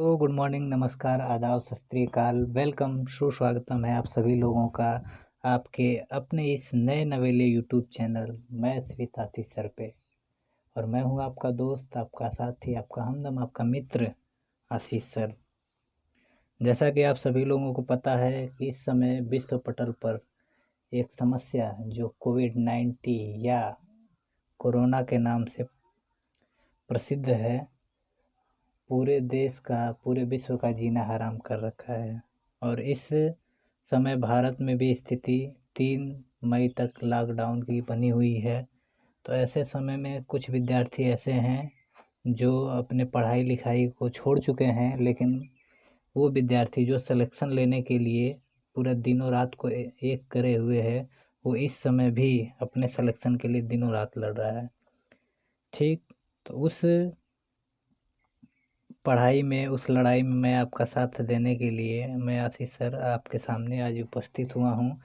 तो good morning, नमस्कार, आदाब, सत श्री अकाल, वेलकम, सुस्वागतम है आप सभी लोगों का आपके अपने इस नए नवेले यूट्यूब चैनल मैं स्मित आतिश सर पे। और मैं हूँ आपका दोस्त, आपका साथी, आपका हमदम, आपका मित्र आशीष सर। जैसा कि आप सभी लोगों को पता है कि इस समय विश्व पटल पर एक समस्या जो कोविड-19 या कोरोना के नाम से प्रसिद्ध है, पूरे देश का, पूरे विश्व का जीना हराम कर रखा है। और इस समय भारत में भी स्थिति 3 मई तक लॉकडाउन की बनी हुई है। तो ऐसे समय में कुछ विद्यार्थी ऐसे हैं जो अपने पढ़ाई लिखाई को छोड़ चुके हैं, लेकिन वो विद्यार्थी जो सिलेक्शन लेने के लिए पूरा दिनों रात को एक करे हुए है, वो इस समय भी अपने सिलेक्शन के लिए दिनों रात लड़ रहा है। ठीक, तो उस पढ़ाई में, उस लड़ाई में मैं आपका साथ देने के लिए मैं आशीष सर आपके सामने आज उपस्थित हुआ हूँ।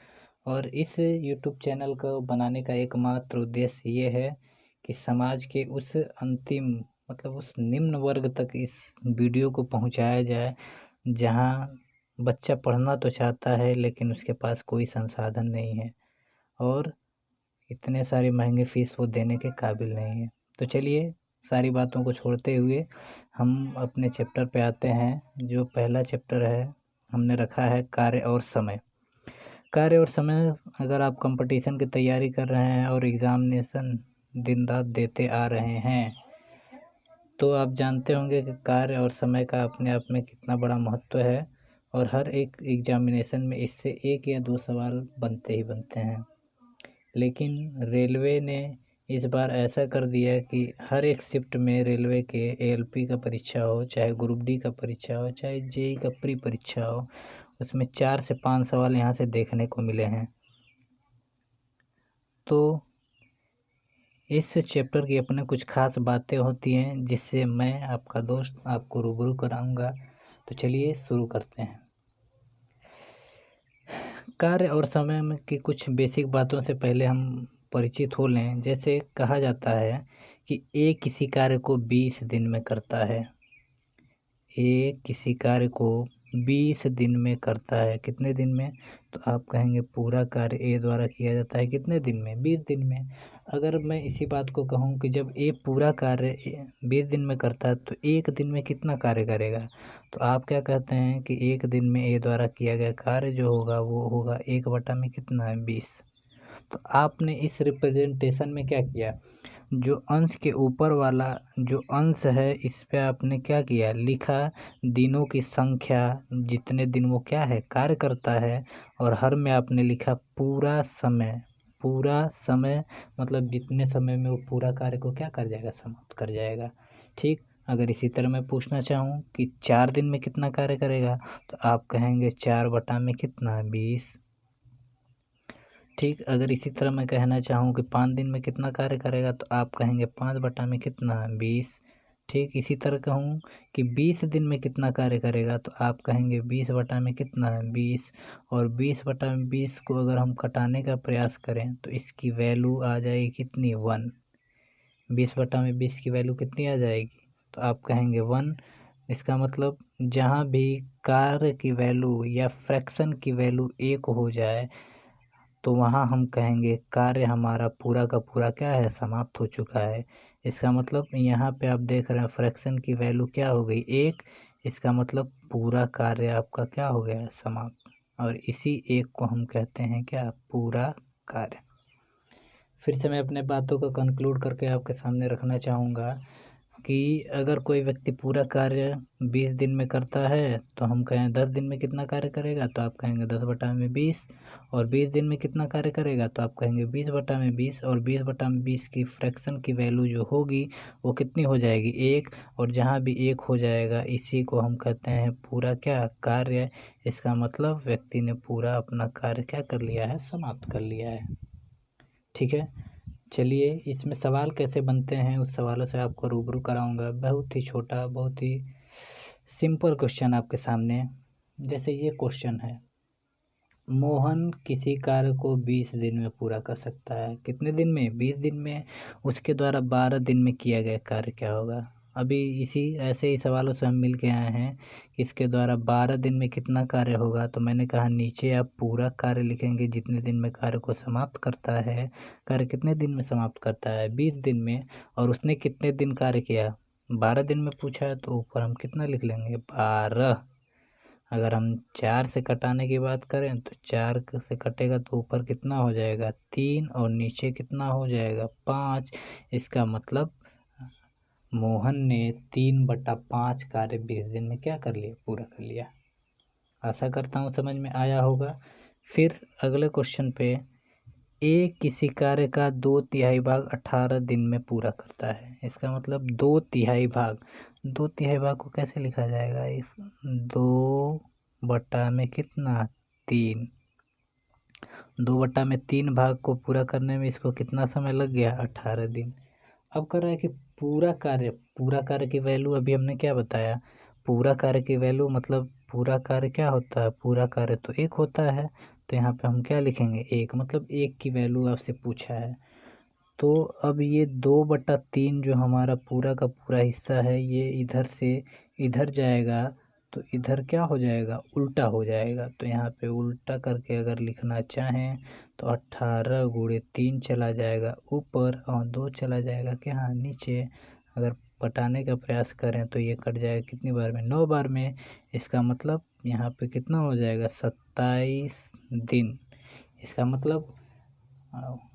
और इस यूट्यूब चैनल को बनाने का एकमात्र उद्देश्य ये है कि समाज के उस अंतिम, मतलब उस निम्न वर्ग तक इस वीडियो को पहुँचाया जाए, जहाँ बच्चा पढ़ना तो चाहता है लेकिन उसके पास कोई संसाधन नहीं है और इतने सारे महंगे फ़ीस वो देने के काबिल नहीं है। तो चलिए, सारी बातों को छोड़ते हुए हम अपने चैप्टर पे आते हैं। जो पहला चैप्टर है, हमने रखा है कार्य और समय। कार्य और समय, अगर आप कंपटीशन की तैयारी कर रहे हैं और एग्ज़ामिनेशन दिन रात देते आ रहे हैं, तो आप जानते होंगे कि कार्य और समय का अपने आप में कितना बड़ा महत्व है। और हर एक एग्ज़ामिनेशन में इससे 1 या 2 सवाल बनते ही बनते हैं। लेकिन रेलवे ने इस बार ऐसा कर दिया है कि हर एक शिफ्ट में रेलवे के एएलपी का परीक्षा हो, चाहे ग्रुप डी का परीक्षा हो, चाहे जेई का प्री परीक्षा हो, उसमें 4 से 5 सवाल यहाँ से देखने को मिले हैं। तो इस चैप्टर की अपने कुछ खास बातें होती हैं जिससे मैं आपका दोस्त आपको रूबरू कराऊंगा। तो चलिए शुरू करते हैं। कार्य और समय में की कुछ बेसिक बातों से पहले हम परिचित हो लें। जैसे कहा जाता है कि ए किसी कार्य को 20 दिन में करता है। ए किसी कार्य को 20 दिन में करता है। कितने दिन में? तो आप कहेंगे पूरा कार्य ए द्वारा किया जाता है कितने दिन में? 20 दिन में। अगर मैं इसी बात को कहूँ कि जब ए पूरा कार्य 20 दिन में करता है तो 1 दिन में कितना कार्य करेगा? तो आप क्या कहते हैं कि 1 दिन में ए द्वारा किया गया कार्य जो होगा वो होगा 1 बटा में कितना है? 20। तो आपने इस रिप्रेजेंटेशन में क्या किया, जो अंश के ऊपर वाला जो अंश है इस पे आपने क्या किया, लिखा दिनों की संख्या, जितने दिन वो क्या है कार्य करता है। और हर में आपने लिखा पूरा समय। पूरा समय मतलब जितने समय में वो पूरा कार्य को क्या कर जाएगा, समाप्त कर जाएगा। ठीक, अगर इसी तरह मैं पूछना चाहूँ कि 4 दिन में कितना कार्य करेगा, तो आप कहेंगे 4 बटा में कितना, 20। ठीक, अगर इसी तरह मैं कहना चाहूँ कि 5 दिन में कितना कार्य करेगा, तो आप कहेंगे 5 बटा में कितना, 20। ठीक, इसी तरह कहूँ कि 20 दिन में कितना कार्य करेगा, तो आप कहेंगे 20 बटा में कितना है, 20। और 20 बटा में 20 को अगर हम घटाने का प्रयास करें तो इसकी वैल्यू आ जाएगी कितनी, 1। 20 बटा में 20 की वैल्यू कितनी आ जाएगी, तो आप कहेंगे 1। इसका मतलब जहाँ भी कार्य की वैल्यू या फ्रैक्शन की वैल्यू 1 हो जाए, तो वहाँ हम कहेंगे कार्य हमारा पूरा का पूरा क्या है, समाप्त हो चुका है। इसका मतलब यहाँ पे आप देख रहे हैं फ्रैक्शन की वैल्यू क्या हो गई, 1। इसका मतलब पूरा कार्य आपका क्या हो गया है, समाप्त। और इसी 1 को हम कहते हैं क्या, पूरा कार्य। फिर से मैं अपने बातों को कंक्लूड करके आपके सामने रखना चाहूँगा कि अगर कोई व्यक्ति पूरा कार्य 20 दिन में करता है, तो हम कहें 10 दिन में कितना कार्य करेगा, तो आप कहेंगे 10 बटा में 20। और 20 दिन में कितना कार्य करेगा, तो आप कहेंगे 20 बटा में 20। और 20 बटा में 20 की फ्रैक्शन की वैल्यू जो होगी वो कितनी हो जाएगी, 1। और जहाँ भी 1 हो जाएगा इसी को हम कहते हैं पूरा क्या, कार्य। इसका मतलब व्यक्ति ने पूरा अपना कार्य क्या कर लिया है, समाप्त कर लिया है। ठीक है, चलिए इसमें सवाल कैसे बनते हैं उस सवालों से आपको रूबरू कराऊंगा। बहुत ही छोटा, बहुत ही सिंपल क्वेश्चन आपके सामने। जैसे ये क्वेश्चन है, मोहन किसी कार्य को 20 दिन में पूरा कर सकता है। कितने दिन में, 20 दिन में। उसके द्वारा 12 दिन में किया गया कार्य क्या होगा। अभी इसी ऐसे ही सवालों से हम मिल के आए हैं कि इसके द्वारा 12 दिन में कितना कार्य होगा। तो मैंने कहा नीचे आप पूरा कार्य लिखेंगे जितने दिन में कार्य को समाप्त करता है। कार्य कितने दिन में समाप्त करता है? 20 दिन में। और उसने कितने दिन कार्य किया? 12 दिन में पूछा है, तो ऊपर हम कितना लिख लेंगे? 12। अगर हम 4 से कटाने की बात करें तो 4 से कटेगा तो ऊपर कितना हो जाएगा? 3, और नीचे कितना हो जाएगा? 5। इसका मतलब मोहन ने 3/5 कार्य 20 दिन में क्या कर लिया? पूरा कर लिया। आशा करता हूँ समझ में आया होगा। फिर अगले क्वेश्चन पे, ए किसी कार्य का 2/3 भाग 18 दिन में पूरा करता है। इसका मतलब 2/3 भाग, 2/3 भाग को कैसे लिखा जाएगा? इस 2 में कितना? 3। 2/3 भाग को पूरा करने में इसको कितना समय लग गया? 18 दिन। अब कर रहा है कि पूरा कार्य की वैल्यू अभी हमने क्या बताया? पूरा कार्य की वैल्यू मतलब पूरा कार्य क्या होता है? पूरा कार्य तो 1 होता है। तो यहाँ पे हम क्या लिखेंगे? 1, मतलब 1 की वैल्यू आपसे पूछा है। तो अब ये 2/3 जो हमारा पूरा का पूरा हिस्सा है, ये इधर से इधर जाएगा तो इधर क्या हो जाएगा? उल्टा हो जाएगा। तो यहाँ पे उल्टा करके अगर लिखना चाहें तो 18 × 3 चला जाएगा ऊपर और 2 चला जाएगा क्या? नीचे। अगर पटाने का प्रयास करें तो ये कट जाएगा कितनी बार में? 9 बार में। इसका मतलब यहाँ पे कितना हो जाएगा? 27 दिन। इसका मतलब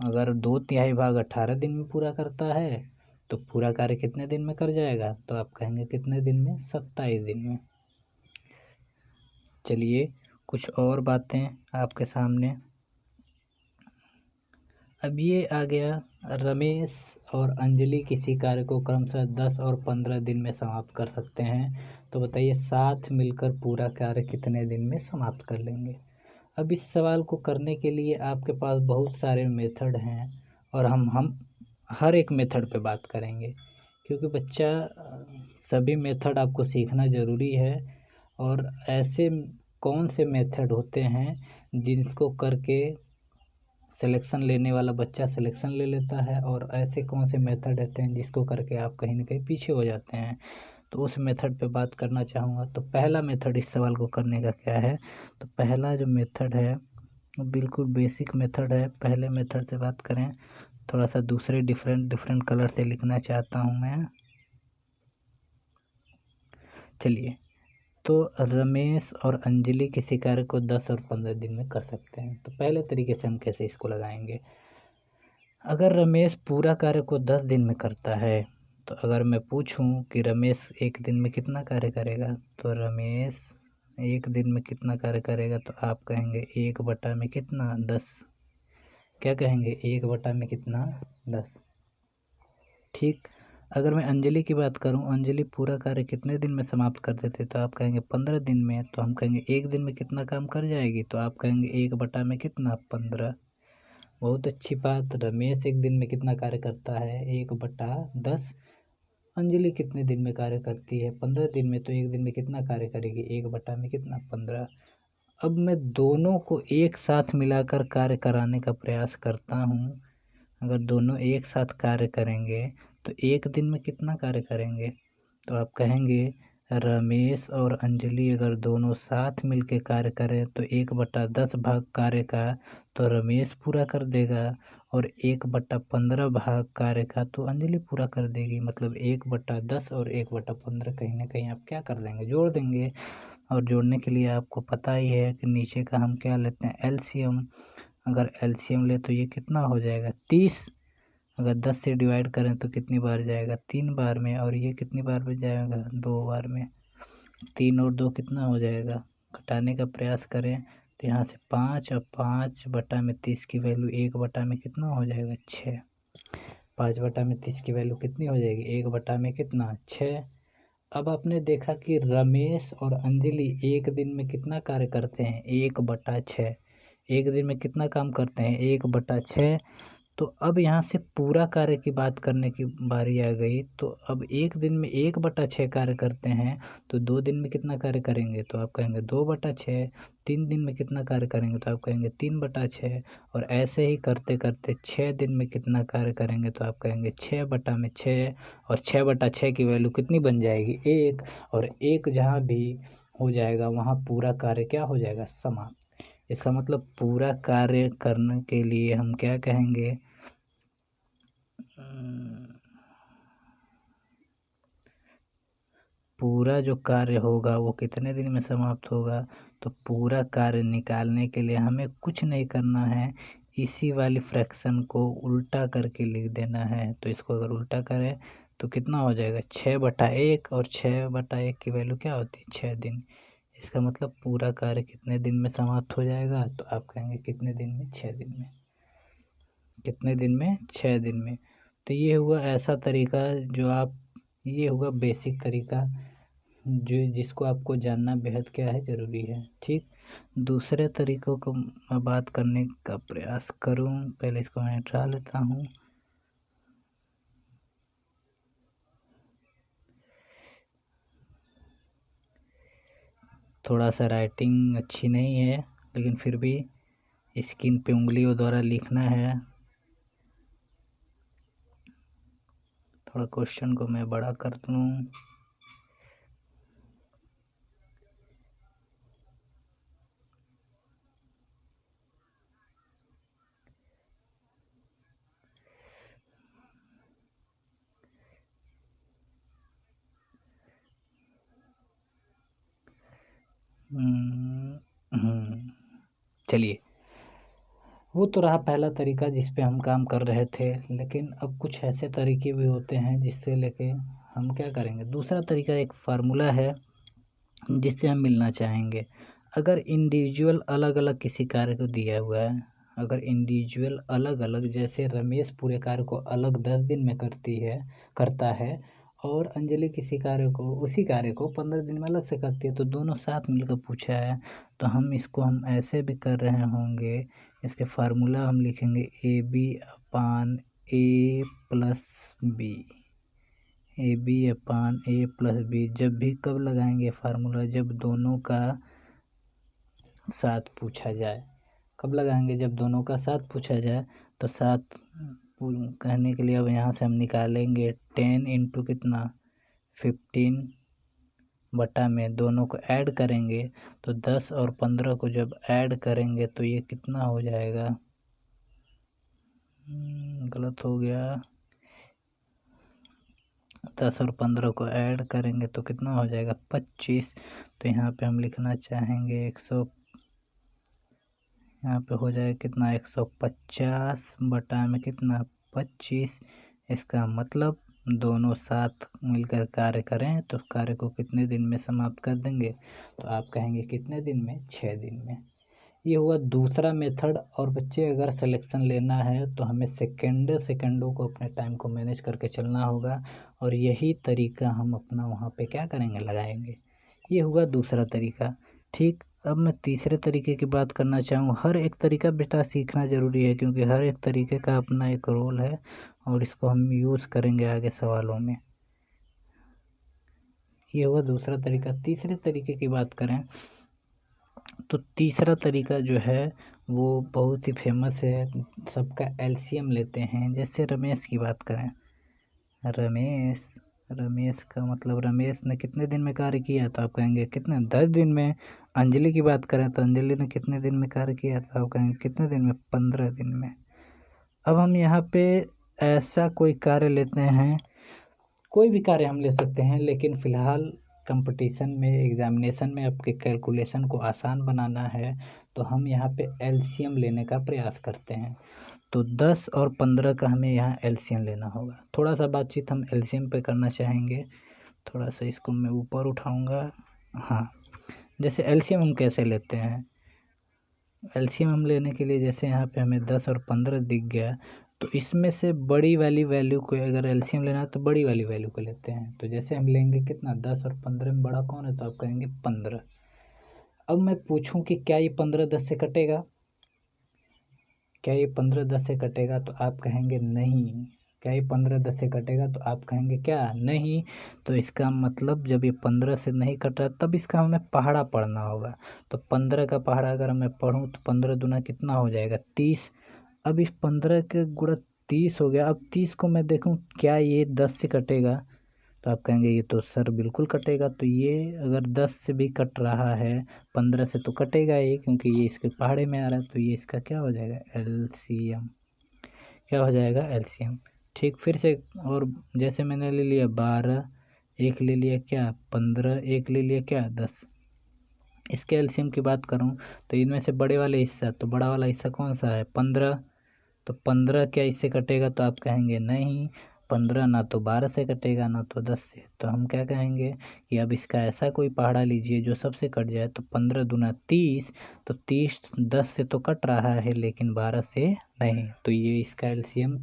अगर 2/3 भाग 18 दिन में पूरा करता है तो पूरा कार्य कितने दिन में कर जाएगा? तो आप कहेंगे कितने दिन में? 27 दिन में। चलिए कुछ और बातें आपके सामने। अब ये आ गया, रमेश और अंजलि किसी कार्य को क्रमशः 10 और 15 दिन में समाप्त कर सकते हैं। तो बताइए साथ मिलकर पूरा कार्य कितने दिन में समाप्त कर लेंगे? अब इस सवाल को करने के लिए आपके पास बहुत सारे मेथड हैं और हम हर एक मेथड पे बात करेंगे, क्योंकि बच्चा सभी मेथड आपको सीखना ज़रूरी है। और ऐसे कौन से मेथड होते हैं जिसको करके सिलेक्शन लेने वाला बच्चा सिलेक्शन ले लेता है, और ऐसे कौन से मेथड रहते हैं जिसको करके आप कहीं ना कहीं पीछे हो जाते हैं। तो उस मेथड पे बात करना चाहूँगा। तो पहला मेथड इस सवाल को करने का क्या है? तो पहला जो मेथड है वो बिल्कुल बेसिक मेथड है। पहले मेथड से बात करें, थोड़ा सा दूसरे डिफरेंट कलर से लिखना चाहता हूँ मैं। चलिए, तो रमेश और अंजलि किसी कार्य को 10 और 15 दिन में कर सकते हैं। तो पहले तरीके से हम कैसे इसको लगाएंगे? अगर रमेश पूरा कार्य को 10 दिन में करता है, तो अगर मैं पूछूं कि रमेश एक दिन में कितना कार्य करेगा, तो रमेश एक दिन में कितना कार्य करेगा, तो आप कहेंगे 1 में कितना? 10। क्या कहेंगे? 1 में कितना? 10। ठीक। अगर मैं अंजलि की बात करूं, अंजलि पूरा कार्य कितने दिन में समाप्त कर देते, तो आप कहेंगे 15 दिन में। तो हम कहेंगे एक दिन में कितना काम कर जाएगी, तो आप कहेंगे 1 में कितना? 15। बहुत अच्छी बात। रमेश एक दिन में कितना कार्य करता है? 1/10। अंजलि कितने दिन में कार्य करती है? 15 दिन में। तो एक दिन में कितना कार्य करेगी? 1 में कितना? 15। अब मैं दोनों को एक साथ मिलाकर कार्य कराने का प्रयास करता हूँ। अगर दोनों एक साथ कार्य करेंगे तो एक दिन में कितना कार्य करेंगे? तो आप कहेंगे रमेश और अंजलि अगर दोनों साथ मिलकर कार्य करें तो 1/10 भाग कार्य का तो रमेश पूरा कर देगा, और 1/15 भाग कार्य का तो अंजलि पूरा कर देगी। मतलब 1/10 और 1/15 कहीं ना कहीं आप क्या कर देंगे? जोड़ देंगे। और जोड़ने के लिए आपको पता ही है कि नीचे का हम क्या लेते हैं? एलसीएम। अगर एलसीएम ले तो ये कितना हो जाएगा? 30। अगर 10 से डिवाइड करें तो कितनी बार जाएगा? 3 बार में। और ये कितनी बार में जाएगा? 2 बार में। 3 और 2 कितना हो जाएगा? घटाने का प्रयास करें तो यहाँ से 5 और 5/30 की वैल्यू 1 में कितना हो जाएगा? 6। 5/30 की वैल्यू कितनी हो जाएगी? 1 में कितना? 6। अब आपने देखा कि रमेश और अंजलि एक दिन में कितना कार्य करते हैं? 1/6। एक दिन में कितना काम करते हैं? 1/6। तो अब यहाँ से पूरा कार्य की बात करने की बारी आ गई। तो अब एक दिन में 1/6 कार्य करते हैं, तो 2 दिन में कितना कार्य करेंगे तो आप कहेंगे 2/6। 3 दिन में कितना कार्य करेंगे तो आप कहेंगे 3/6। और ऐसे ही करते करते 6 दिन में कितना कार्य करेंगे तो आप कहेंगे 6/6। और 6/6 की वैल्यू कितनी बन जाएगी 1। और 1 जहाँ भी हो जाएगा वहाँ पूरा कार्य क्या हो जाएगा समाप्त। इसका मतलब पूरा कार्य करने के लिए हम क्या कहेंगे, पूरा जो कार्य होगा वो कितने दिन में समाप्त होगा। तो पूरा कार्य निकालने के लिए हमें कुछ नहीं करना है, इसी वाली फ्रैक्शन को उल्टा करके लिख देना है। तो इसको अगर उल्टा करें तो कितना हो जाएगा 6/1। और 6/1 की वैल्यू क्या होती है 6 दिन। इसका मतलब पूरा कार्य कितने दिन में समाप्त हो जाएगा तो आप कहेंगे कितने दिन में 6 दिन में। कितने दिन में 6 दिन में। तो ये हुआ ऐसा तरीका जो आप, ये हुआ बेसिक तरीका जो जिसको आपको जानना बेहद क्या है ज़रूरी है। ठीक, दूसरे तरीक़ों को मैं बात करने का प्रयास करूं, पहले इसको मैं हटा लेता हूं। थोड़ा सा राइटिंग अच्छी नहीं है, लेकिन फिर भी स्क्रीन पे उंगलियों द्वारा लिखना है। थोड़ा क्वेश्चन को मैं बड़ा कर दूं। चलिए, वो तो रहा पहला तरीका जिस पे हम काम कर रहे थे, लेकिन अब कुछ ऐसे तरीके भी होते हैं जिससे लेके हम क्या करेंगे। दूसरा तरीका एक फार्मूला है जिससे हम मिलना चाहेंगे। अगर इंडिविजुअल अलग अलग किसी कार्य को दिया हुआ है, अगर इंडिविजुअल अलग अलग, जैसे रमेश पूरे कार्य को अलग 10 दिन में करता है और अंजलि किसी कार्य को, उसी कार्य को 15 दिन में अलग से करती है, तो दोनों साथ मिलकर पूछा है। तो हम ऐसे भी कर रहे होंगे। इसके फार्मूला हम लिखेंगे AB/A+B। AB/A+B जब भी कब लगाएंगे फार्मूला, जब दोनों का साथ पूछा जाए। कब लगाएंगे जब दोनों का साथ पूछा जाए। तो साथ कहने के लिए अब यहाँ से हम निकालेंगे 10 इंटू कितना 15 बटा में दोनों को ऐड करेंगे। तो 10 और 15 को जब ऐड करेंगे तो ये कितना हो जाएगा, गलत हो गया। 10 और 15 को ऐड करेंगे तो कितना हो जाएगा 25। तो यहाँ पे हम लिखना चाहेंगे 100, यहाँ पे हो जाएगा कितना 150 बटा में कितना 25। इसका मतलब दोनों साथ मिलकर कार्य करें तो कार्य को कितने दिन में समाप्त कर देंगे। तो आप कहेंगे कितने दिन में 6 दिन में। ये हुआ दूसरा मेथड। और बच्चे अगर सिलेक्शन लेना है तो हमें सेकेंडों को अपने टाइम को मैनेज करके चलना होगा, और यही तरीका हम अपना वहाँ पे क्या करेंगे लगाएंगे। ये हुआ दूसरा तरीका। ठीक, अब मैं तीसरे तरीके की बात करना चाहूँ। हर एक तरीका बेटा सीखना ज़रूरी है, क्योंकि हर एक तरीके का अपना एक रोल है और इसको हम यूज़ करेंगे आगे सवालों में। ये हुआ दूसरा तरीका। तीसरे तरीके की बात करें तो तीसरा तरीका जो है वो बहुत ही फेमस है, सबका एलसीएम लेते हैं। जैसे रमेश की बात करें, रमेश का मतलब रमेश ने कितने दिन में कार्य किया तो आप कहेंगे कितने 10 दिन में। अंजलि की बात करें तो अंजलि ने कितने दिन में कार्य किया तो आप कहेंगे कितने दिन में 15 दिन में। अब हम यहाँ पे ऐसा कोई कार्य लेते हैं, कोई भी कार्य हम ले सकते हैं, लेकिन फ़िलहाल कंपटीशन में, एग्ज़ामिनेशन में आपके कैलकुलेशन को आसान बनाना है तो हम यहाँ पे एलसीएम लेने का प्रयास करते हैं। तो 10 और 15 का हमें यहाँ एलसीएम लेना होगा। थोड़ा सा बातचीत हम एलसीएम पे करना चाहेंगे। थोड़ा सा इसको मैं ऊपर उठाऊंगा। हाँ, जैसे एलसीएम हम कैसे लेते हैं। एलसीएम हम लेने के लिए जैसे यहाँ पे हमें 10 और 15 दिख गया, तो इसमें से बड़ी वाली वैल्यू को अगर एलसीएम लेना है तो बड़ी वाली वैल्यू को लेते हैं। तो जैसे हम लेंगे कितना 10 और 15 में बड़ा कौन है तो आप कहेंगे 15। अब मैं पूछूं कि क्या ये 15 10 से कटेगा। क्या ये 15 10 से कटेगा? तो आप कहेंगे नहीं। क्या ये 15 10 से कटेगा? तो आप कहेंगे क्या? नहीं। तो इसका मतलब जब ये 15 से नहीं कट रहा तब इसका हमें पहाड़ा पढ़ना होगा। तो 15 का पहाड़ा अगर मैं पढ़ूँ तो 15 दूना कितना हो जाएगा? 30। अब इस 15 के गुणा 30 हो गया। अब 30 को मैं देखूँ क्या ये 10 से कटेगा? तो आप कहेंगे ये तो सर बिल्कुल कटेगा। तो ये अगर 10 से भी कट रहा है 15 से तो कटेगा ये, क्योंकि ये इसके पहाड़े में आ रहा है। तो ये इसका क्या हो जाएगा? एलसीएम। क्या हो जाएगा? एलसीएम। ठीक, फिर से। और जैसे मैंने ले लिया 12, एक ले लिया क्या? 15, एक ले लिया क्या? 10। इसके एलसीएम की बात करूं तो इनमें से बड़े वाले हिस्सा, तो बड़ा वाला हिस्सा कौन सा है? 15। तो 15 क्या इससे कटेगा? तो आप कहेंगे नहीं। 15 ना तो 12 से कटेगा ना तो 10 से। तो हम क्या कहेंगे कि अब इसका ऐसा कोई पहाड़ा लीजिए जो सबसे कट जाए। तो 15 दूना 30। तो 30 10 से तो कट रहा है लेकिन 12 से नहीं। तो ये इसका एलसीएम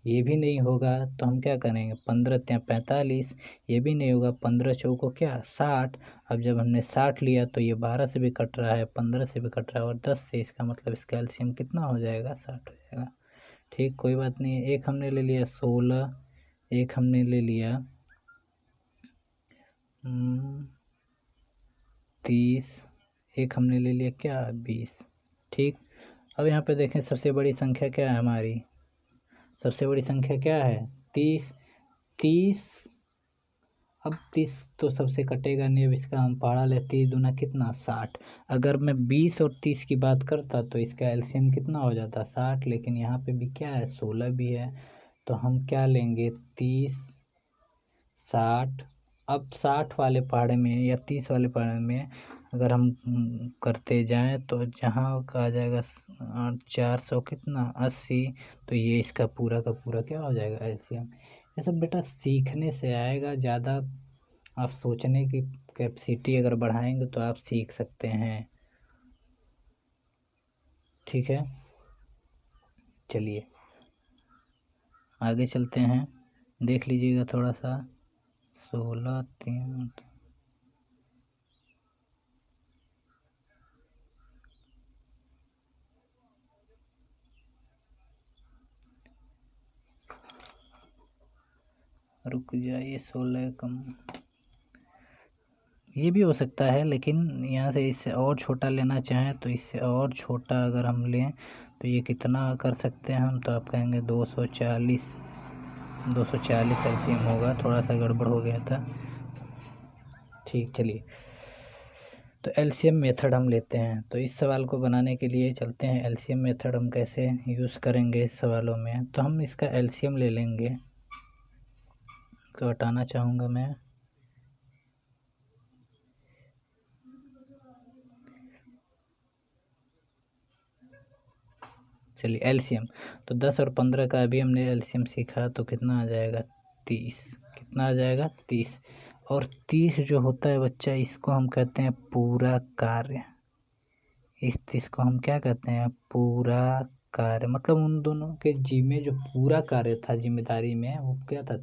ये भी नहीं होगा। तो हम क्या करेंगे? 15 त्या 45, ये भी नहीं होगा। 15 चौको क्या? 60। अब जब हमने 60 लिया तो ये 12 से भी कट रहा है, 15 से भी कट रहा है और 10 से। इसका मतलब इसका एलसीएम कितना हो जाएगा? 60 हो जाएगा। ठीक, कोई बात नहीं है। एक हमने ले लिया 16, एक हमने ले लिया 30, एक हमने ले लिया क्या? 20। ठीक, अब यहाँ पे देखें सबसे बड़ी संख्या क्या है हमारी? सबसे बड़ी संख्या क्या है? 30। 30। अब 30 तो सबसे कटेगा नहीं। अब इसका हम पहाड़ा लेते, 30 दूना कितना? 60। अगर मैं 20 और 30 की बात करता तो इसका एलसीएम कितना हो जाता? 60। लेकिन यहाँ पे भी क्या है? 16 भी है। तो हम क्या लेंगे? 30, 60। अब 60 वाले पहाड़े में या 30 वाले पहाड़े में अगर हम करते जाएं तो जहाँ का आ जाएगा 400 कितना? 80। तो ये इसका पूरा का पूरा क्या हो जाएगा? एलसीएम। ये सब बेटा सीखने से आएगा। ज़्यादा आप सोचने की कैपेसिटी अगर बढ़ाएंगे तो आप सीख सकते हैं। ठीक है, चलिए आगे चलते हैं। देख लीजिएगा थोड़ा सा। 16 3 रुक जाइए। 16 कम ये भी हो सकता है, लेकिन यहाँ से इससे और छोटा लेना चाहें तो इससे और छोटा अगर हम लें तो ये कितना कर सकते हैं हम? तो आप कहेंगे 240। 240 एलसीएम होगा। थोड़ा सा गड़बड़ हो गया था। ठीक, चलिए तो एलसीएम मेथड हम लेते हैं। तो इस सवाल को बनाने के लिए चलते हैं। एलसीएम मेथड हम कैसे यूज़ करेंगे इस सवालों में? तो हम इसका एलसीएम ले लेंगे। तो हटाना चाहूँगा मैं। चलिए एलसीएम। तो 10 और 15 का अभी हमने एलसीएम सीखा तो कितना आ जाएगा? 30। कितना आ जाएगा? 30। और 30 जो होता है बच्चा, इसको हम कहते हैं पूरा कार्य। इस 30 को हम क्या कहते हैं? पूरा कार्य। मतलब उन दोनों के जिम्मे जो पूरा कार्य था, जिम्मेदारी में, वो क्या था?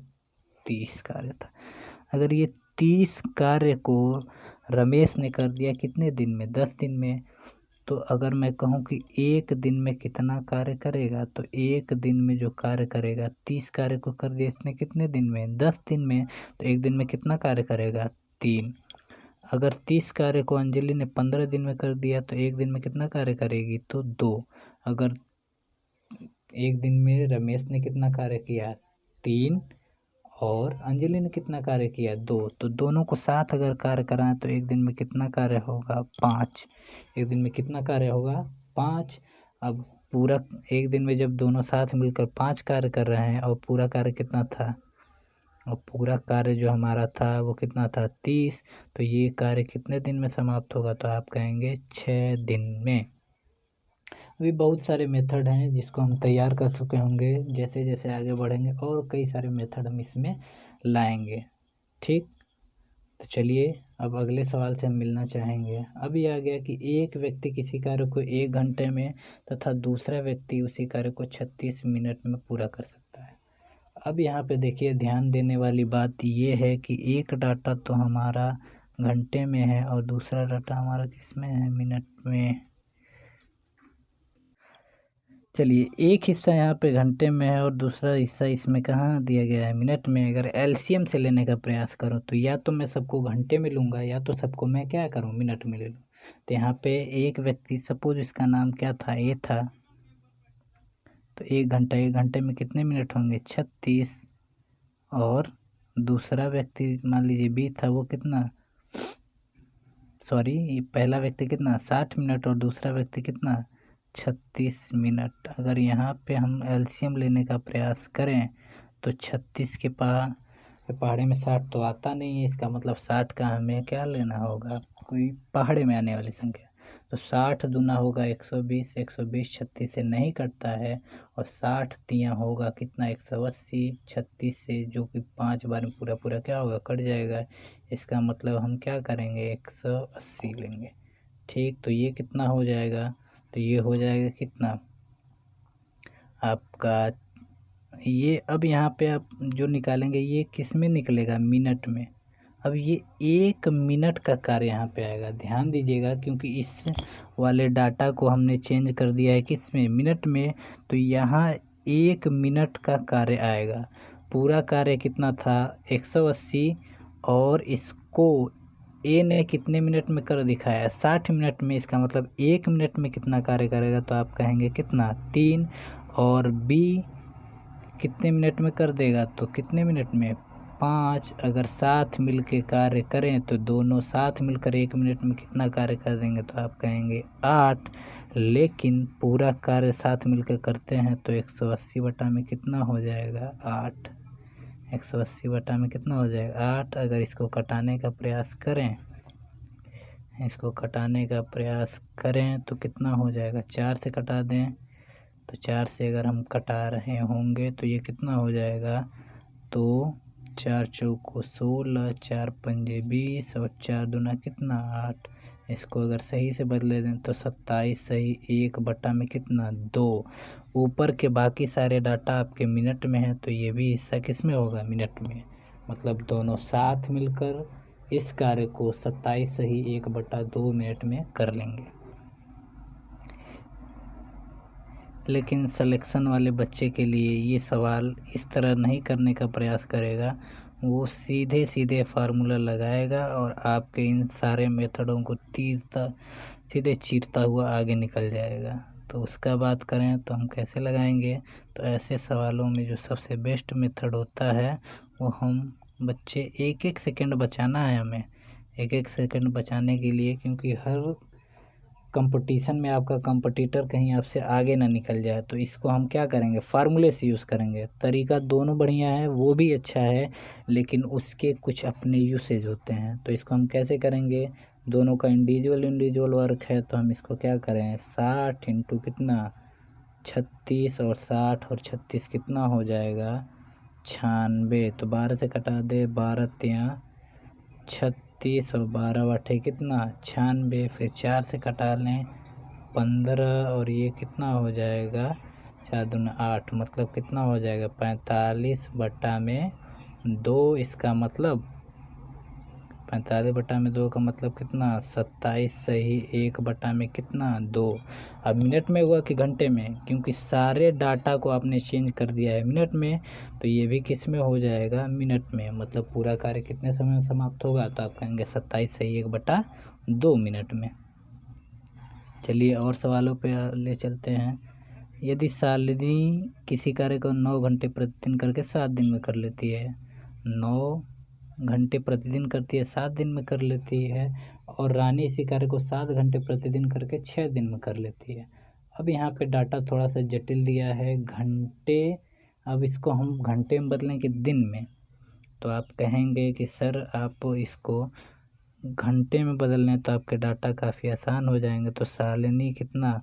30 कार्य था। अगर ये 30 कार्य को रमेश ने कर दिया कितने दिन में? 10 दिन में। तो अगर मैं कहूँ कि एक दिन में कितना कार्य करेगा, तो एक दिन में जो कार्य करेगा 30 कार्य को कर दिया इसने कितने दिन में? 10 दिन में। तो एक दिन में कितना कार्य करेगा? 3। अगर 30 कार्य को अंजलि ने 15 दिन में कर दिया तो एक दिन में कितना कार्य करेगी? तो 2। अगर एक दिन में रमेश ने कितना कार्य किया? 3। और अंजलि ने कितना कार्य किया? 2। तो दोनों को साथ अगर कार्य कराएं तो एक दिन में कितना कार्य होगा? 5। एक दिन में कितना कार्य होगा? 5। अब पूरा एक दिन में जब दोनों साथ मिलकर 5 कार्य कर रहे हैं और पूरा कार्य कितना था? और पूरा कार्य जो हमारा था वो कितना था? 30। तो ये कार्य कितने दिन में समाप्त होगा? तो आप कहेंगे 6 दिन में। अभी बहुत सारे मेथड हैं जिसको हम तैयार कर चुके होंगे। जैसे जैसे आगे बढ़ेंगे और कई सारे मेथड हम इसमें लाएंगे। ठीक, तो चलिए अब अगले सवाल से हम मिलना चाहेंगे। अभी आ गया कि एक व्यक्ति किसी कार्य को 1 घंटे में तथा दूसरा व्यक्ति उसी कार्य को 36 मिनट में पूरा कर सकता है। अब यहाँ पे देखिए ध्यान देने वाली बात ये है कि एक डाटा तो हमारा घंटे में है और दूसरा डाटा हमारा किस में है? मिनट में। चलिए, एक हिस्सा यहाँ पे घंटे में है और दूसरा हिस्सा इसमें कहाँ दिया गया है, मिनट में। अगर एलसीएम से लेने का प्रयास करूँ तो या तो मैं सबको घंटे में लूँगा या तो सबको मैं क्या करूँ, मिनट में ले लूँ। तो यहाँ पे एक व्यक्ति, सपोज इसका नाम क्या था, ए था, तो 1 घंटे में कितने मिनट होंगे, 36। और दूसरा व्यक्ति मान लीजिए बी था, वो कितना, सॉरी, पहला व्यक्ति कितना 60 मिनट और दूसरा व्यक्ति कितना 36 मिनट। अगर यहाँ पे हम एलसीएम लेने का प्रयास करें तो 36 के पहाड़े में 60 तो आता नहीं है, इसका मतलब 60 का हमें क्या लेना होगा, कोई पहाड़े में आने वाली संख्या। तो 60 दूना होगा 120, 120 36 से नहीं कटता है, और 60 तियाँ होगा कितना 180, 36 से जो कि 5 बार में पूरा पूरा क्या होगा, कट जाएगा। इसका मतलब हम क्या करेंगे, 180 लेंगे। ठीक, तो ये कितना हो जाएगा, तो ये हो जाएगा कितना आपका, ये अब यहाँ पे आप जो निकालेंगे ये किस में निकलेगा, मिनट में। अब ये 1 मिनट का कार्य यहाँ पे आएगा, ध्यान दीजिएगा, क्योंकि इस वाले डाटा को हमने चेंज कर दिया है किस में, मिनट में। तो यहाँ 1 मिनट का कार्य आएगा। पूरा कार्य कितना था 180, और इसको ए ने कितने मिनट में कर दिखाया, 60 मिनट में। इसका मतलब 1 मिनट में कितना कार्य करेगा, तो आप कहेंगे कितना 3। और बी कितने मिनट में कर देगा, तो कितने मिनट में 5। अगर साथ मिल के कार्य करें तो दोनों साथ मिलकर 1 मिनट में कितना कार्य कर देंगे, तो आप कहेंगे 8। लेकिन पूरा कार्य साथ मिलकर करते हैं तो 180 बटा में कितना हो जाएगा, 8। 180 बटा में कितना हो जाएगा, 8। अगर इसको कटाने का प्रयास करें, तो कितना हो जाएगा, 4 से कटा दें, तो 4 से अगर हम कटा रहे होंगे तो ये कितना हो जाएगा, तो 4 चौको 16, 4 पंजे 20 और 4 दूना कितना 8। इसको अगर सही से बदले दें तो 27 सही 1 बटा में कितना 2। ऊपर के बाकी सारे डाटा आपके मिनट में है, तो ये भी हिस्सा किस में होगा, मिनट में। मतलब दोनों साथ मिलकर इस कार्य को 27 सही 1 बटा 2 मिनट में कर लेंगे। लेकिन सिलेक्शन वाले बच्चे के लिए ये सवाल इस तरह नहीं करने का प्रयास करेगा, वो सीधे सीधे फार्मूला लगाएगा और आपके इन सारे मेथडों को सीधे चीरता हुआ आगे निकल जाएगा। तो उसका बात करें तो हम कैसे लगाएंगे, तो ऐसे सवालों में जो सबसे बेस्ट मेथड होता है वो हम बच्चे 1-1 सेकंड बचाना है हमें, 1-1 सेकंड बचाने के लिए, क्योंकि हर कंपटीशन में आपका कंपटीटर कहीं आपसे आगे ना निकल जाए। तो इसको हम क्या करेंगे, फार्मूले से यूज़ करेंगे। तरीका दोनों बढ़िया है, वो भी अच्छा है, लेकिन उसके कुछ अपने यूसेज होते हैं। तो इसको हम कैसे करेंगे, दोनों का इंडिविजुअल वर्क है, तो हम इसको क्या करें, 60 इंटू कितना 36, और 60 और 36 कितना हो जाएगा 96। तो 12 से कटा दे, 12 तियाँ 36 और 12 बटे कितना 96। फिर 4 से कटा लें 15, और ये कितना हो जाएगा 4 दूना 8, मतलब कितना हो जाएगा 45 बटा में 2। इसका मतलब 45 बटा में 2 का मतलब कितना 27 सही 1 बटा में कितना 2। अब मिनट में हुआ कि घंटे में, क्योंकि सारे डाटा को आपने चेंज कर दिया है मिनट में, तो ये भी किस में हो जाएगा, मिनट में। मतलब पूरा कार्य कितने समय में समाप्त होगा, तो आप कहेंगे 27 सही 1 बटा 2 मिनट में। चलिए और सवालों पे ले चलते हैं। यदि शालिनी किसी कार्य को 9 घंटे प्रतिदिन करके 7 दिन में कर लेती है, 9 घंटे प्रतिदिन करती है 7 दिन में कर लेती है, और रानी इसी कार्य को 7 घंटे प्रतिदिन करके 6 दिन में कर लेती है। अब यहाँ पे डाटा थोड़ा सा जटिल दिया है, घंटे, अब इसको हम घंटे में बदलेंगे दिन में, तो आप कहेंगे कि सर आप इसको घंटे में बदल लें तो आपके डाटा काफ़ी आसान हो जाएंगे। तो शालिनी कितना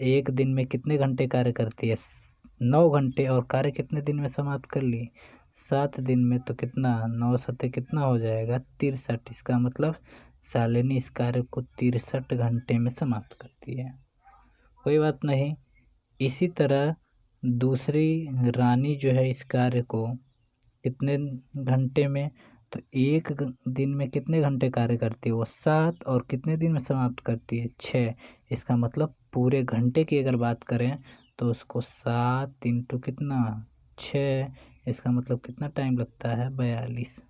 एक दिन में कितने घंटे कार्य करती है, 9 घंटे, और कार्य कितने दिन में समाप्त कर ली, 7 दिन में। तो कितना 9 सत्ते कितना हो जाएगा 63। इसका मतलब शालिनी इस कार्य को 63 घंटे में समाप्त करती है। कोई बात नहीं, इसी तरह दूसरी रानी जो है इस कार्य को कितने घंटे में, तो एक दिन में कितने घंटे कार्य करती है वो 7, और कितने दिन में समाप्त करती है 6। इसका मतलब पूरे घंटे की अगर बात करें तो उसको 7 इंटू कितना 6, इसका मतलब कितना टाइम लगता है 42।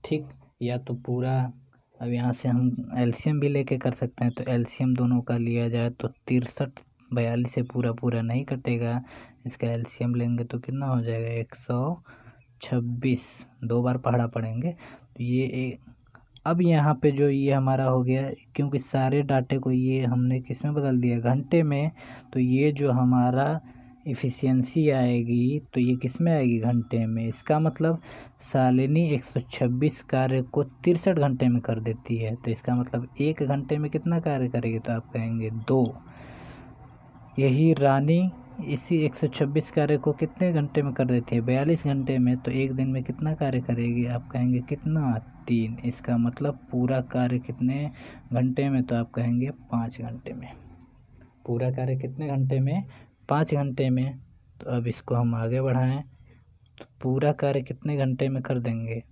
ठीक, या तो पूरा, अब यहाँ से हम एलसीएम भी लेके कर सकते हैं। तो एलसीएम दोनों का लिया जाए तो 63, 42 से पूरा पूरा नहीं कटेगा, इसका एलसीएम लेंगे तो कितना हो जाएगा 126। 2 बार पहाड़ा पड़ेंगे तो ये अब यहाँ पे जो ये हमारा हो गया, क्योंकि सारे डाटे को ये हमने किस में बदल दिया घंटे में, तो ये जो हमारा इफ़िशियंसी आएगी तो ये किस में आएगी घंटे में। इसका मतलब शालिनी 126 कार्य को 63 घंटे में कर देती है। तो इसका मतलब 1 घंटे में कितना कार्य करेगी, तो आप कहेंगे 2। यही रानी इसी 126 कार्य को कितने घंटे में कर देती है 42 घंटे में। तो 1 दिन में कितना कार्य करेगी, आप कहेंगे कितना 3। इसका मतलब पूरा कार्य कितने घंटे में, तो आप कहेंगे 5 घंटे में। पूरा कार्य कितने घंटे में, 5 घंटे में। तो अब इसको हम आगे बढ़ाएं तो पूरा कार्य कितने घंटे में कर देंगे,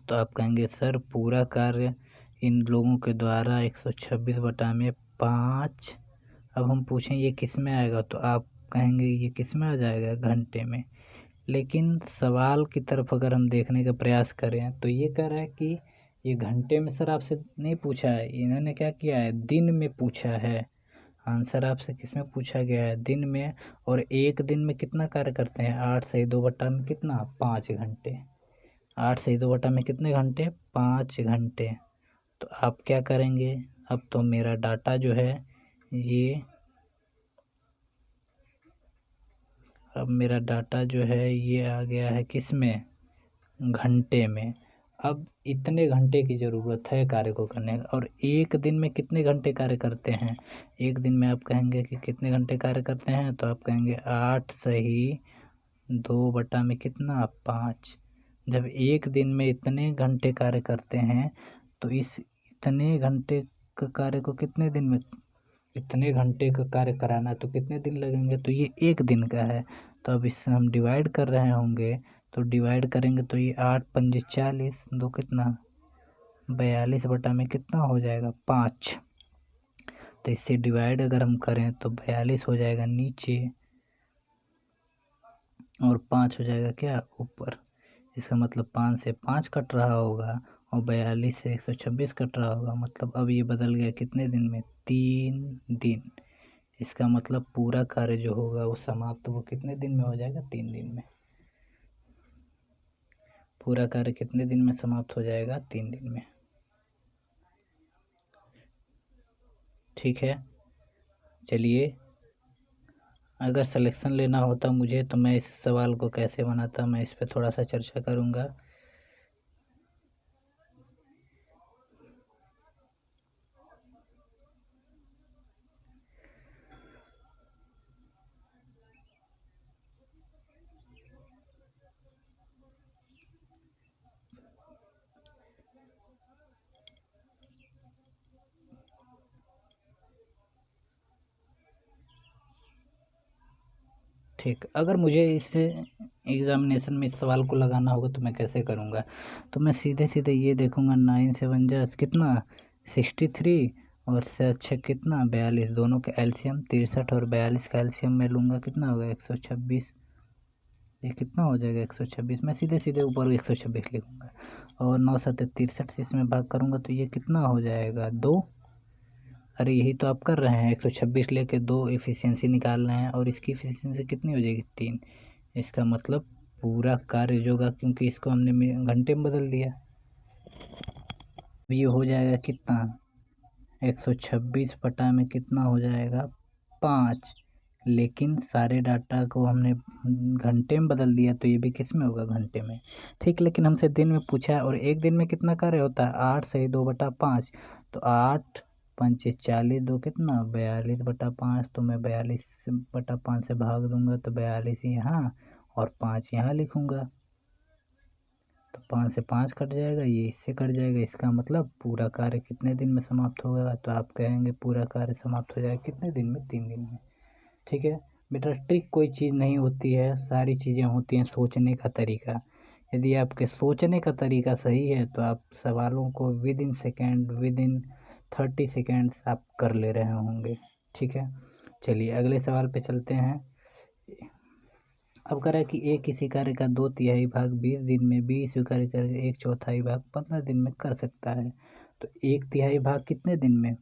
तो आप कहेंगे सर पूरा कार्य इन लोगों के द्वारा 126/5। अब हम पूछें ये किस में आएगा, तो आप कहेंगे ये किस में आ जाएगा घंटे में। लेकिन सवाल की तरफ अगर हम देखने का प्रयास करें तो ये कह रहा है कि ये घंटे में सर आपसे नहीं पूछा है, इन्होंने क्या किया है दिन में पूछा है। आंसर आपसे किस में पूछा गया है, दिन में। और 1 दिन में कितना कार्य करते हैं, 8 सही 2 बटा में कितना 5 घंटे। 8 सही 2 बटा में कितने घंटे, 5 घंटे। तो आप क्या करेंगे, अब तो मेरा डाटा जो है ये, अब मेरा डाटा जो है ये आ गया है किस में, घंटे में। अब इतने घंटे की ज़रूरत है कार्य को करने का। और 1 दिन में कितने घंटे कार्य करते हैं, 1 दिन में आप कहेंगे कि कितने घंटे कार्य करते हैं, तो आप कहेंगे 8 सही 2 बटा में कितना 5। जब 1 दिन में इतने घंटे कार्य करते हैं तो इस इतने घंटे का कार्य को कितने दिन में, इतने घंटे का कार्य कराना है तो कितने दिन लगेंगे, तो ये 1 दिन का है। तो अब इससे हम डिवाइड कर रहे होंगे, तो डिवाइड करेंगे तो ये 8 पंजे 40, 2 कितना 42 बटा में कितना हो जाएगा 5। तो इससे डिवाइड अगर हम करें तो 42 हो जाएगा नीचे और 5 हो जाएगा क्या ऊपर। इसका मतलब 5 से 5 कट रहा होगा और 42 से 126 कट रहा होगा। मतलब अब ये बदल गया कितने दिन में, 3 दिन। इसका मतलब पूरा कार्य जो होगा वो समाप्त वो कितने दिन में हो जाएगा, 3 दिन में। पूरा कार्य कितने दिन में समाप्त हो जाएगा, 3 दिन में। ठीक है, चलिए अगर सिलेक्शन लेना होता मुझे तो मैं इस सवाल को कैसे बनाता, मैं इस पर थोड़ा सा चर्चा करूँगा। ठीक, अगर मुझे इस एग्ज़ामिनेशन में इस सवाल को लगाना होगा तो मैं कैसे करूँगा, तो मैं सीधे सीधे ये देखूँगा 9 7 जा कितना 63 और से अच्छा कितना 42, दोनों के एलसीएम 63 और 42 का एलसीएम मैं लूँगा कितना होगा 126। ये कितना हो जाएगा 126, मैं सीधे सीधे ऊपर 126 लिखूँगा और 9 7 63 से इसमें भाग करूँगा तो ये कितना हो जाएगा 2। अरे यही तो आप कर रहे हैं, 126 लेके 2 एफिशिएंसी निकाल रहे हैं और इसकी एफिशिएंसी कितनी हो जाएगी 3। इसका मतलब पूरा कार्य जो होगा, क्योंकि इसको हमने घंटे में बदल दिया। ये हो जाएगा कितना 126 बटा में कितना हो जाएगा 5। लेकिन सारे डाटा को हमने घंटे में बदल दिया तो ये भी किस में होगा, घंटे में। ठीक, लेकिन हमसे दिन में पूछा है और 1 दिन में कितना कार्य होता है 8 सही 2 बटा 5। तो 8 पंचे 40, 2 कितना 42 बटा 5। तो मैं 42 बटा 5 से भाग दूंगा तो 42 यहाँ और 5 यहाँ लिखूँगा। तो 5 से 5 कट जाएगा, ये इससे कट जाएगा। इसका मतलब पूरा कार्य कितने दिन में समाप्त होगा, तो आप कहेंगे पूरा कार्य समाप्त हो जाएगा कितने दिन में, 3 दिन में। ठीक है बेटा, ट्रिक कोई चीज़ नहीं होती है, सारी चीज़ें होती हैं सोचने का तरीका। यदि आपके सोचने का तरीका सही है तो आप सवालों को with in second, with in 30 seconds आप कर ले रहे होंगे। ठीक है, चलिए अगले सवाल पे चलते हैं। अब कह रहा है कि एक किसी कार्य का 2/3 भाग 20 दिन में, बी स्वीकार करके 1/4 भाग 15 दिन में कर सकता है। तो 1/3 भाग कितने दिन में?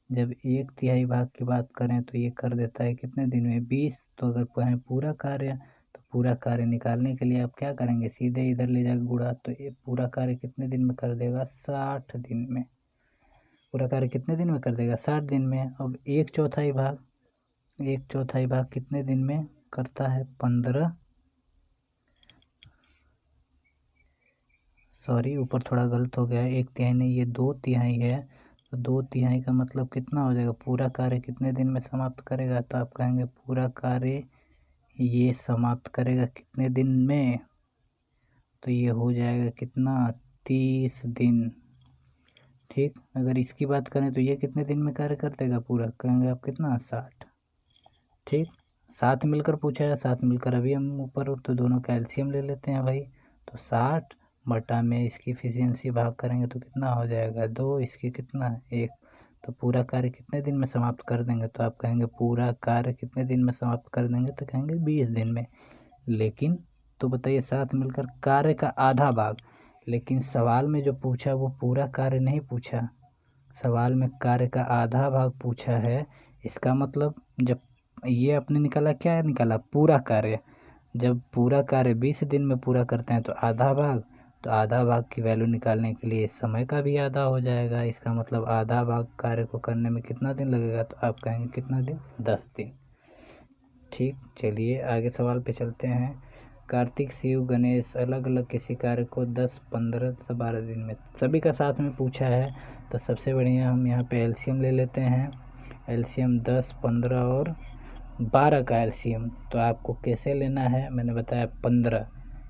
जब 1/3 भाग की बात करें तो ये कर देता है कितने दिन में? 20। तो अगर कहें पूरा कार्य, तो पूरा कार्य निकालने के लिए आप क्या करेंगे? सीधे इधर ले जाकर गुणा। तो ये पूरा कार्य कितने दिन में कर देगा? 60 दिन में। पूरा कार्य कितने दिन में कर देगा? 60 दिन में। अब 1/4 भाग, 1/4 भाग कितने दिन में करता है? 15। सॉरी, ऊपर थोड़ा गलत हो गया है, 1/3 नहीं, ये 2/3 है। तो 2/3 का मतलब कितना हो जाएगा? पूरा कार्य कितने दिन में समाप्त करेगा? तो आप कहेंगे पूरा कार्य ये समाप्त करेगा कितने दिन में? तो ये हो जाएगा कितना? 30 दिन। ठीक, अगर इसकी बात करें तो ये कितने दिन में कार्य कर देगा पूरा? कहेंगे आप कितना? 60। ठीक, साथ मिलकर पूछा है, साथ मिलकर अभी हम ऊपर तो दोनों का एलसीएम ले लेते हैं भाई। तो 60 बटा में इसकी एफिशिएंसी भाग करेंगे तो कितना हो जाएगा? 2। इसकी कितना? 1। तो पूरा कार्य कितने दिन में समाप्त कर देंगे? तो आप कहेंगे पूरा कार्य कितने दिन में समाप्त कर देंगे? तो कहेंगे 20 दिन में। लेकिन तो बताइए, साथ मिलकर कार्य का आधा भाग, लेकिन सवाल में जो पूछा वो पूरा कार्य नहीं पूछा, सवाल में कार्य का आधा भाग पूछा है। इसका मतलब जब ये आपने निकाला, क्या निकाला? पूरा कार्य। जब पूरा कार्य 20 दिन में पूरा करते हैं तो आधा भाग, तो आधा भाग की वैल्यू निकालने के लिए समय का भी आधा हो जाएगा। इसका मतलब आधा भाग कार्य को करने में कितना दिन लगेगा? तो आप कहेंगे कितना दिन? 10 दिन। ठीक, चलिए आगे सवाल पे चलते हैं। कार्तिक, शिव, गणेश अलग अलग किसी कार्य को 10, 15 से 12 दिन में, सभी का साथ में पूछा है। तो सबसे बढ़िया हम यहाँ पे एलसीएम ले लेते हैं। एलसीएम 10, 15 और 12 का एलसीएम। तो आपको कैसे लेना है? मैंने बताया 15।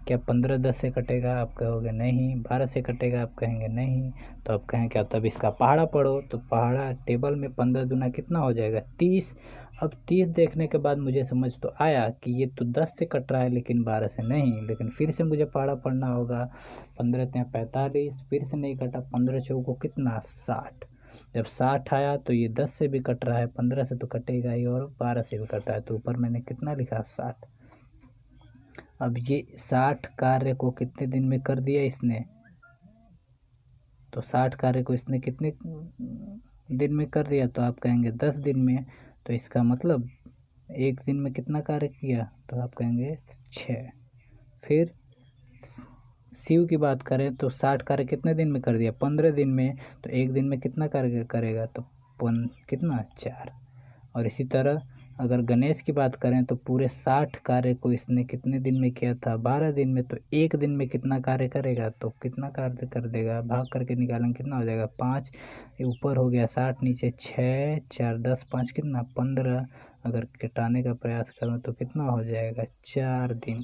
क्या 15 10 से कटेगा? आप कहोगे नहीं। 12 से कटेगा? आप कहेंगे नहीं। तो आप कहें क्या? तब इसका पहाड़ा पढ़ो। तो पहाड़ा टेबल में 15 दूना कितना हो जाएगा? 30। अब 30 देखने के बाद मुझे समझ तो आया कि ये तो 10 से कट रहा है लेकिन 12 से नहीं, लेकिन फिर से मुझे पहाड़ा पढ़ना होगा। 15 × 45, फिर से नहीं कटा। 15 चौको कितना? 60। जब 60 आया तो ये 10 से भी कट रहा है, 15 से तो कटेगा ही, और 12 से भी कट रहा है। तो ऊपर मैंने कितना लिखा? 60। अब ये 60 कार्य को कितने दिन में कर दिया इसने? तो 60 कार्य को इसने कितने दिन में कर दिया? तो आप कहेंगे 10 दिन में। तो इसका मतलब एक दिन में कितना कार्य किया? तो आप कहेंगे 6। फिर शिव की बात करें तो 60 कार्य कितने दिन में कर दिया? 15 दिन में। तो एक दिन में कितना कार्य करेगा? तो कितना? 4। और इसी तरह अगर गणेश की बात करें तो पूरे 60 कार्य को इसने कितने दिन में किया था? 12 दिन में। तो एक दिन में कितना कार्य करेगा? तो कितना कार्य कर देगा? भाग करके निकालेंगे, कितना हो जाएगा? 5। ऊपर हो गया 60, नीचे 6, 4 10, 5 कितना? 15। अगर घटाने का प्रयास करूँ तो कितना हो जाएगा? 4 दिन।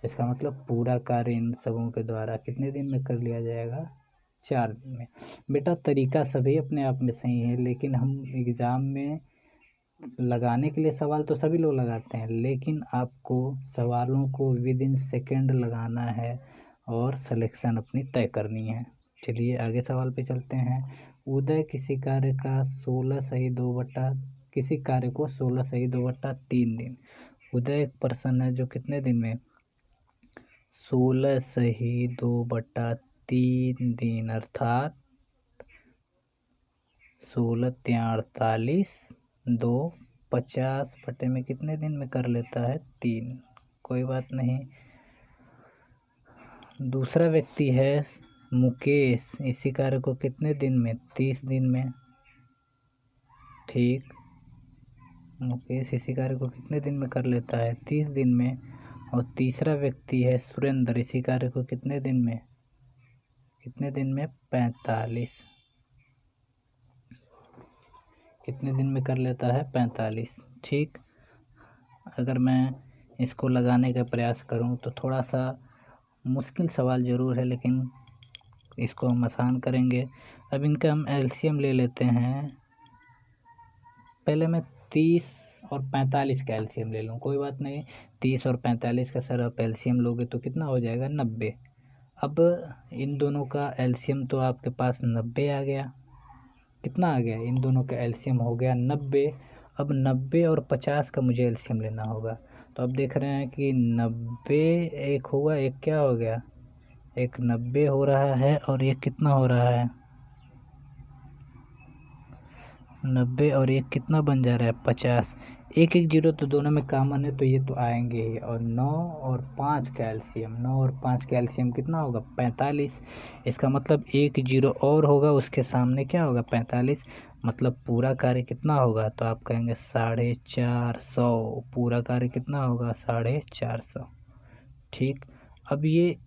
इसका मतलब पूरा कार्य इन सबों के द्वारा कितने दिन में कर लिया जाएगा? 4 दिन में। बेटा तरीका सभी अपने आप में सही है, लेकिन हम एग्ज़ाम में लगाने के लिए सवाल तो सभी लोग लगाते हैं, लेकिन आपको सवालों को विद इन सेकेंड लगाना है और सिलेक्शन अपनी तय करनी है। चलिए आगे सवाल पे चलते हैं। उदय किसी कार्य का 16 सही 2/, किसी कार्य को 16 सही 2/3 दिन। उदय एक पर्सन है जो कितने दिन में? 16 सही 2/3 दिन, अर्थात 16 × 48, 2 50 बटे में कितने दिन में कर लेता है? 3। कोई बात नहीं। दूसरा व्यक्ति है मुकेश, इसी कार्य को कितने दिन में? 30 दिन में। ठीक, मुकेश इसी कार्य को कितने दिन में कर लेता है? 30 दिन में। और तीसरा व्यक्ति है सुरेंद्र, इसी कार्य को कितने दिन में? कितने दिन में? 45। कितने दिन में कर लेता है? 45। ठीक, अगर मैं इसको लगाने का प्रयास करूं तो थोड़ा सा मुश्किल सवाल ज़रूर है, लेकिन इसको हम आसान करेंगे। अब इनका हम एलसीएम ले लेते हैं। पहले मैं 30 और 45 का एलसीएम ले लूँ, कोई बात नहीं। 30 और 45 का सर आप एलसीएम लोगे तो कितना हो जाएगा? 90। अब इन दोनों का एलसीएम तो आपके पास 90 आ गया। कितना आ गया? इन दोनों का एलसीएम हो गया 90। अब 90 और 50 का मुझे एलसीएम लेना होगा। तो अब देख रहे हैं कि 90 एक होगा, एक क्या हो गया, एक 90 हो रहा है और एक कितना हो रहा है, 90 और एक कितना बन जा रहा है 50। एक एक जीरो तो दोनों में कॉमन है तो ये तो आएंगे ही। और 9 और 5 कैल्शियम, 9 और 5 कैल्शियम कितना होगा 45। इसका मतलब एक जीरो और होगा उसके सामने क्या होगा 45, मतलब पूरा कार्य कितना होगा, तो आप कहेंगे 450। पूरा कार्य कितना होगा 450। ठीक। अब ये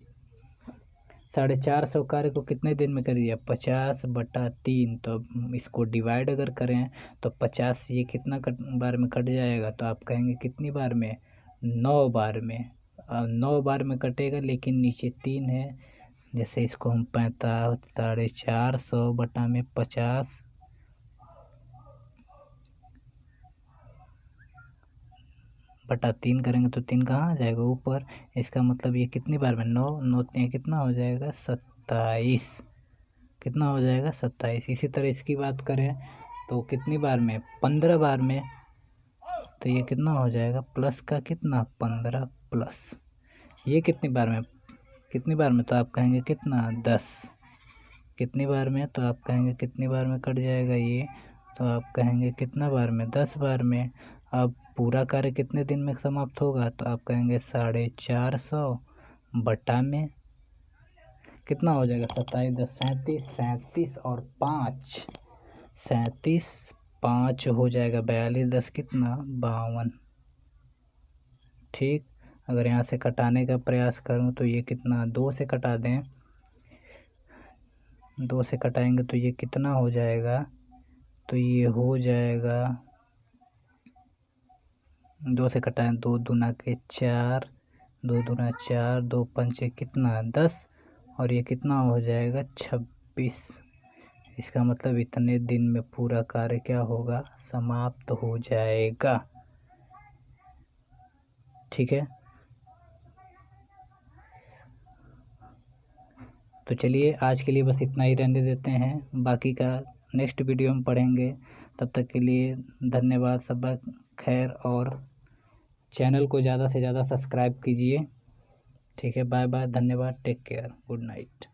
450 कार्य को कितने दिन में कर दिया 50/3। तो अब इसको डिवाइड अगर करें तो 50 ये कितना बार में कट जाएगा, तो आप कहेंगे कितनी बार में, 9 बार में। 9 बार में कटेगा लेकिन नीचे 3 है, जैसे इसको हम 450/50 बटा 3 करेंगे तो 3 कहाँ आ जाएगा ऊपर। इसका मतलब ये कितनी बार में, 9 9 3 कितना हो जाएगा 27। कितना हो जाएगा 27। इसी तरह इसकी बात करें तो कितनी बार में, 15 बार में। तो ये कितना हो जाएगा प्लस का कितना 15 प्लस, ये कितनी बार में, कितनी बार में, तो आप कहेंगे कितना 10। कितनी बार में, तो आप कहेंगे कितनी बार में कट जाएगा ये, तो आप कहेंगे कितना बार में 10 बार में। अब पूरा कार्य कितने दिन में समाप्त होगा, तो आप कहेंगे 450 बटा में कितना हो जाएगा 27 10 37, 37 और 5, 37 5 हो जाएगा 42 10 कितना 52। ठीक। अगर यहाँ से कटाने का प्रयास करूँ तो ये कितना 2 से कटा दें, 2 से कटाएंगे तो ये कितना हो जाएगा, तो ये हो जाएगा 2 से कटाएं 2 दूना के 4, 2 दूना 4, 2 पंचे कितना 10 और ये कितना हो जाएगा 26। इसका मतलब इतने दिन में पूरा कार्य क्या होगा समाप्त हो जाएगा। ठीक है। तो चलिए आज के लिए बस इतना ही रहने देते हैं, बाकी का नेक्स्ट वीडियो में पढ़ेंगे। तब तक के लिए धन्यवाद, सबका खैर, और चैनल को ज़्यादा से ज़्यादा सब्सक्राइब कीजिए। ठीक है, बाय बाय, धन्यवाद, टेक केयर, गुड नाइट।